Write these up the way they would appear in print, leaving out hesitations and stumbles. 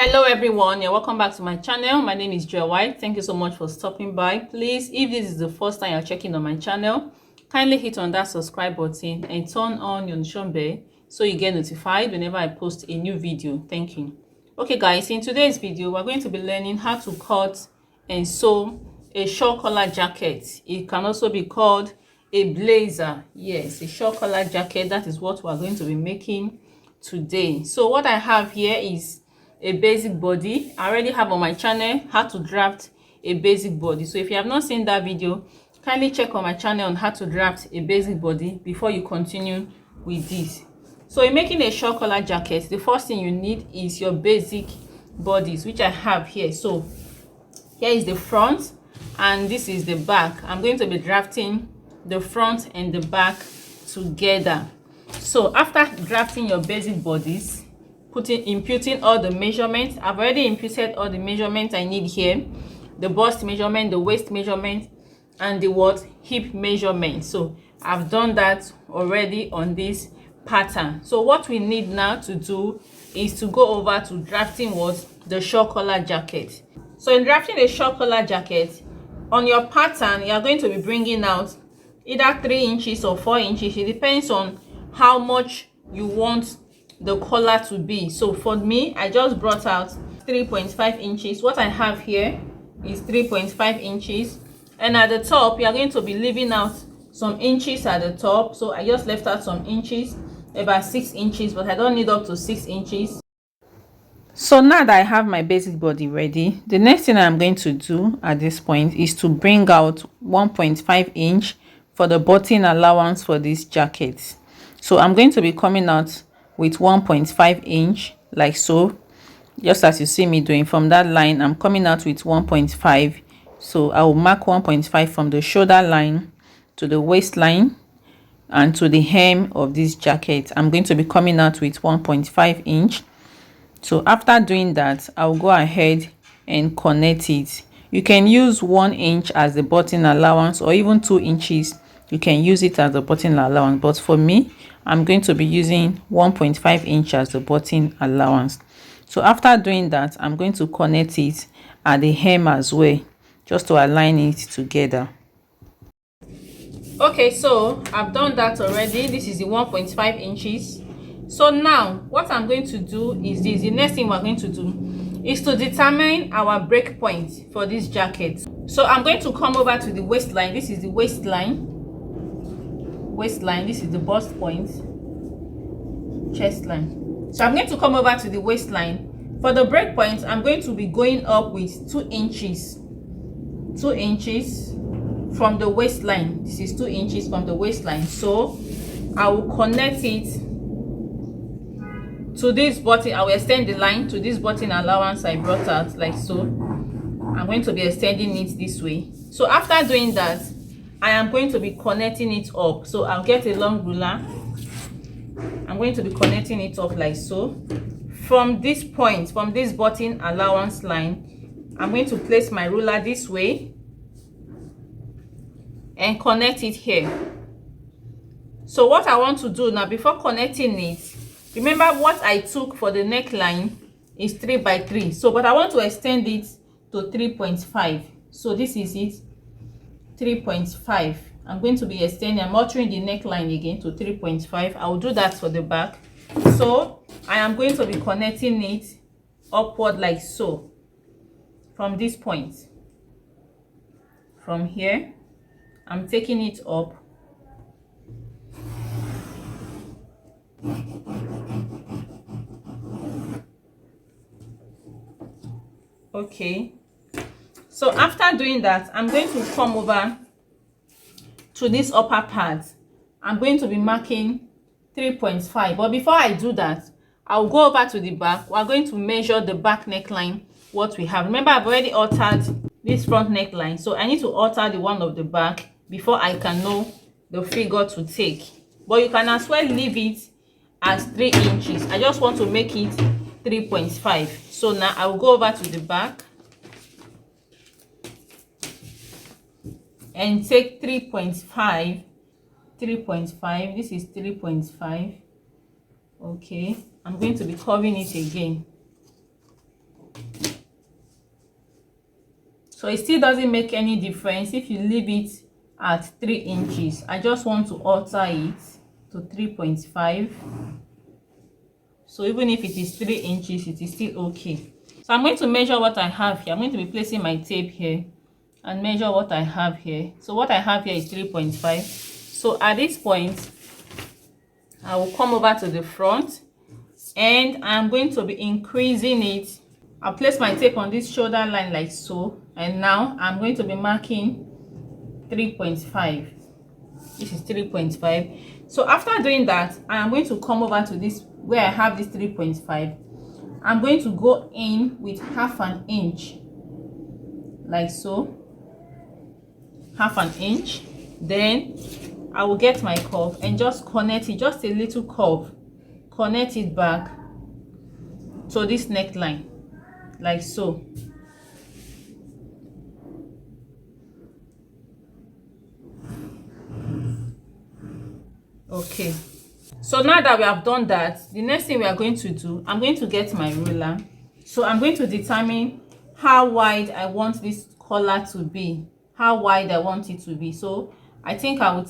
Hello everyone, you're welcome back to my channel. My name is Joy White. Thank you so much for stopping by. Please, if this is the first time you're checking on my channel, kindly hit on that subscribe button and turn on your notification bell so you get notified whenever I post a new video. Thank you. Okay guys, in today's video we're going to be learning how to cut and sew a shawl collar jacket. It can also be called a blazer. Yes, a shawl collar jacket. That is what we're going to be making today. So what I have here is a basic body. I already have on my channel how to draft a basic body. So if you have not seen that video, kindly check on my channel on how to draft a basic body before you continue with this. So in making a shawl collar jacket, the first thing you need is your basic bodies, which I have here. So here is the front and this is the back. I'm going to be drafting the front and the back together. So after drafting your basic bodies, imputing all the measurements. I've already imputed all the measurements I need here: the bust measurement, the waist measurement, and the hip measurement. So I've done that already on this pattern. So what we need now to do is to go over to drafting the shawl collar jacket. So in drafting a shawl collar jacket, on your pattern you are going to be bringing out either 3 inches or 4 inches. It depends on how much you want the collar to be. So for me, I just brought out 3.5 inches. What I have here is 3.5 inches, and at the top you are going to be leaving out some inches at the top. So I just left out some inches, about 6 inches, but I don't need up to 6 inches. So now that I have my basic body ready, the next thing I'm going to do at this point is to bring out 1.5 inch for the button allowance for this jacket. So I'm going to be coming out with 1.5 inch, like so, just as you see me doing. From that line I'm coming out with 1.5. so I will mark 1.5 from the shoulder line to the waistline and to the hem of this jacket. I'm going to be coming out with 1.5 inch. So after doing that, I'll go ahead and connect it. You can use 1 inch as the button allowance, or even 2 inches you can use it as the button allowance, but for me, I'm going to be using 1.5 inch as the button allowance. So after doing that, I'm going to connect it at the hem as well, just to align it together. Okay, so I've done that already. This is the 1.5 inches. So now what I'm going to do is this. The next thing we're going to do is to determine our break point for this jacket. So I'm going to come over to the waistline. This is the waistline. This is the bust point, chest line. So I'm going to come over to the waistline. For the break point, I'm going to be going up with 2 inches from the waistline. This is 2 inches from the waistline. So I will connect it to this button. I will extend the line to this button allowance I brought out, like so. I'm going to be extending it this way. So after doing that, I am going to be connecting it up. So I'll get a long ruler. I'm going to be connecting it up like so. From this point, from this button allowance line, I'm going to place my ruler this way and connect it here. So what I want to do now, before connecting it, remember what I took for the neckline is 3 by 3. So but I want to extend it to 3.5. So this is it, 3.5. I'm going to be extending, I'm altering the neckline again to 3.5. I will do that for the back. So I am going to be connecting it upward like so, from this point. From here I'm taking it up. Okay, so after doing that, I'm going to come over to this upper part. I'm going to be marking 3.5, but before I do that, I'll go over to the back. We're going to measure the back neckline, what we have. Remember, I've already altered this front neckline, so I need to alter the one of the back before I can know the figure to take. But you can as well leave it as 3 inches. I just want to make it 3.5. So now I will go over to the back and take 3.5. This is 3.5. Okay, I'm going to be curving it again. So it still doesn't make any difference if you leave it at 3 inches. I just want to alter it to 3.5. So even if it is 3 inches, it is still okay. So I'm going to measure what I have here. I'm going to be placing my tape here and measure what I have here. So what I have here is 3.5. So at this point, I will come over to the front and I'm going to be increasing it. I'll place my tape on this shoulder line like so, and now I'm going to be marking 3.5. This is 3.5. So after doing that, I am going to come over to this where I have this 3.5. I'm going to go in with half an inch like so, half an inch. Then I will get my curve and just connect it, just a little curve, connect it back to this neckline like so. Okay, so now that we have done that, the next thing we are going to do, I'm going to get my ruler. So I'm going to determine how wide I want this collar to be, how wide I want it to be. So I think I'll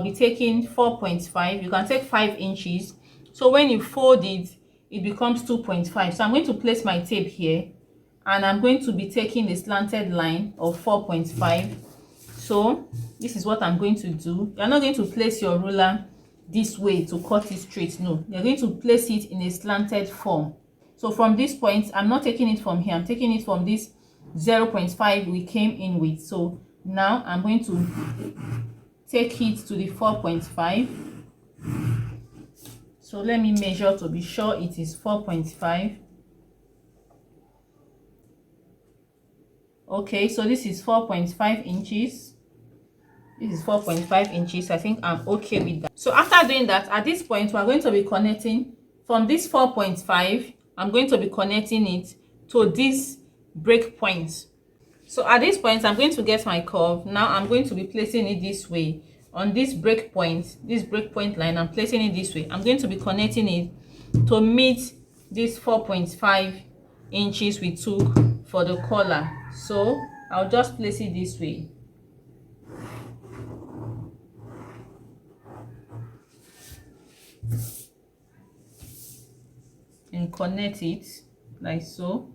be taking 4.5. You can take 5 inches. So when you fold it, it becomes 2.5. So I'm going to place my tape here and I'm going to be taking a slanted line of 4.5. So this is what I'm going to do. You're not going to place your ruler this way to cut it straight. No, you're going to place it in a slanted form. So from this point, I'm not taking it from here, I'm taking it from this 0.5 we came in with. So now I'm going to take it to the 4.5. So let me measure to be sure it is 4.5. Okay, so this is 4.5 inches. This is 4.5 inches. I think I'm okay with that. So after doing that, at this point, we're going to be connecting from this 4.5. I'm going to be connecting it to this break point. So at this point, I'm going to get my curve. Now I'm going to be placing it this way on this break point line. I'm placing it this way. I'm going to be connecting it to meet this 4.5 inches we took for the collar. So I'll just place it this way. And connect it like so.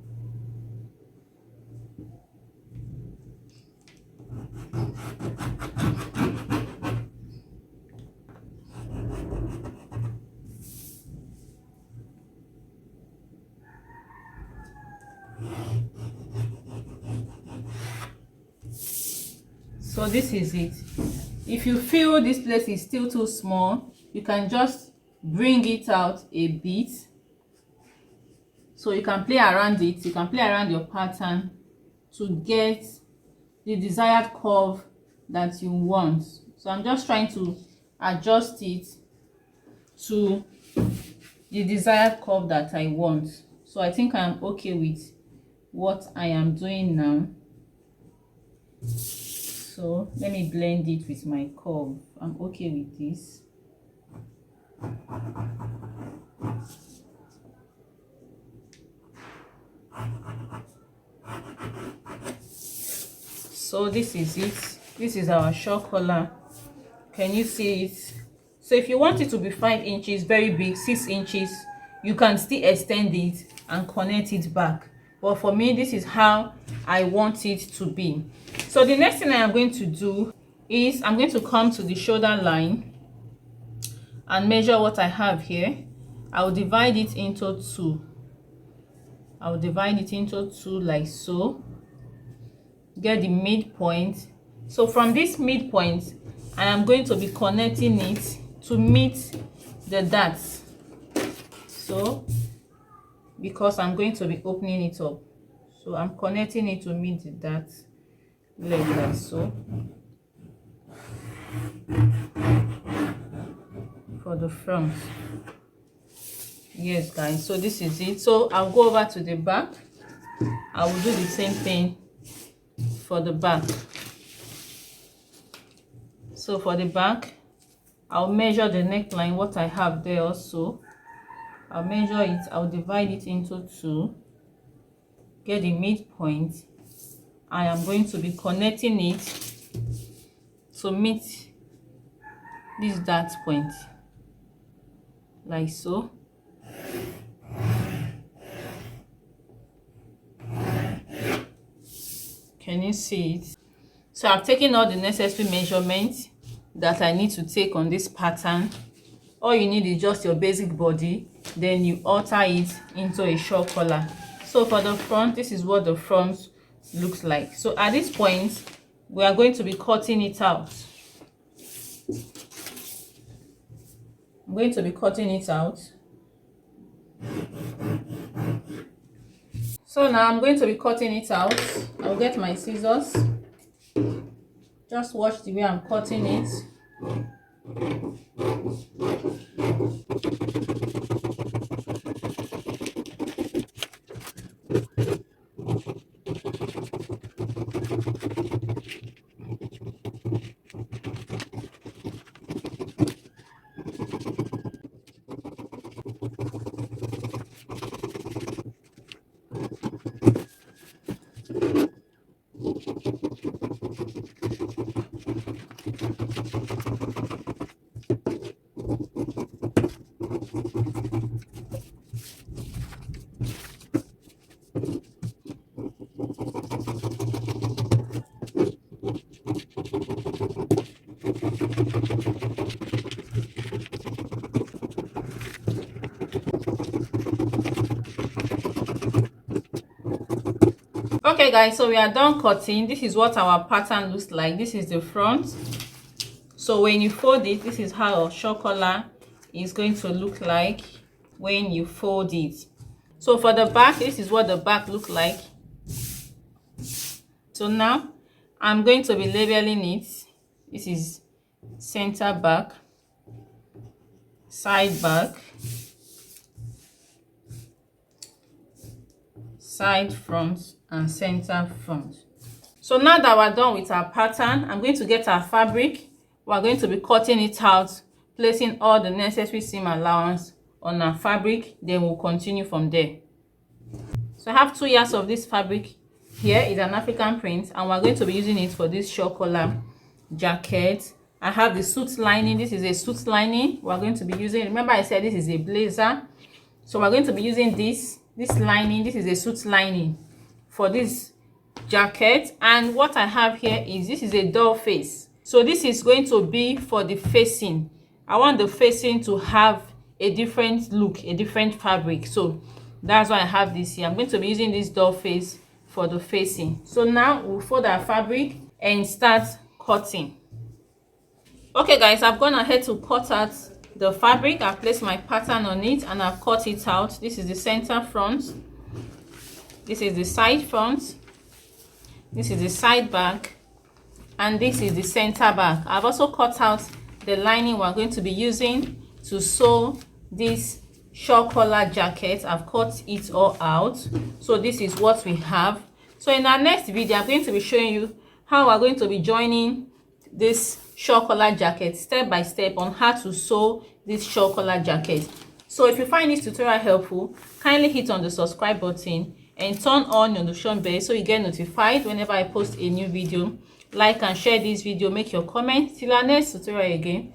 So this is it. If you feel this place is still too small, you can just bring it out a bit. So you can play around it, you can play around your pattern to get the desired curve that you want. So I'm just trying to adjust it to the desired curve that I want. So I think I'm okay with what I am doing now. So let me blend it with my curve. I'm okay with this. So this is it. This is our shawl collar. Can you see it? So if you want it to be 5 inches, very big, 6 inches, you can still extend it and connect it back. But for me, this is how I want it to be. So the next thing I am going to do is I'm going to come to the shoulder line and measure what I have here. I will divide it into 2. I will divide it into 2 like so. Get the midpoint. So from this midpoint, I am going to be connecting it to meet the darts. So because I'm going to be opening it up, so I'm connecting it to meet the darts like that. So for the front, yes guys, so this is it. So I'll go over to the back. I will do the same thing for the back. So for the back, I'll measure the neckline, what I have there also. I'll measure it, I'll divide it into 2, get the midpoint, I am going to be connecting it to meet this dart point, like so. Can you see it? So I've taken all the necessary measurements that I need to take on this pattern. All you need is just your basic body, then you alter it into a shawl collar. So for the front, this is what the front looks like. So at this point, we are going to be cutting it out. I'm going to be cutting it out. So now I'm going to be cutting it out. I'll get my scissors. Just watch the way I'm cutting it. Okay guys, so we are done cutting. This is what our pattern looks like. This is the front. So when you fold it, this is how a shawl collar is going to look like when you fold it. So for the back, this is what the back looks like. So now I'm going to be labeling it. This is center back, side back, side front, and center front. So now that we're done with our pattern, I'm going to get our fabric. We're going to be cutting it out, placing all the necessary seam allowance on our fabric, then we'll continue from there. So I have 2 yards of this fabric. Here is an African print, and we're going to be using it for this shawl collar jacket. I have the suit lining. This is a suit lining we're going to be using. Remember I said this is a blazer, so we're going to be using this lining. This is a suit lining for this jacket. And what I have here is, this is a doll face. So this is going to be for the facing. I want the facing to have a different look, a different fabric. So that's why I have this here. I'm going to be using this doll face for the facing. So now we'll fold our fabric and start cutting. Okay guys, I've gone ahead to cut out the fabric. I've placed my pattern on it and I've cut it out. This is the center front. This is the side front. This is the side back. And this is the center back. I've also cut out the lining we're going to be using to sew this shawl collar jacket. I've cut it all out. So this is what we have. So in our next video, I'm going to be showing you how we're going to be joining this shawl collar jacket step by step on how to sew this shawl collar jacket. So if you find this tutorial helpful, kindly hit on the subscribe button and turn on your notification bell so you get notified whenever I post a new video. Like and share this video, make your comment. Till our next tutorial again.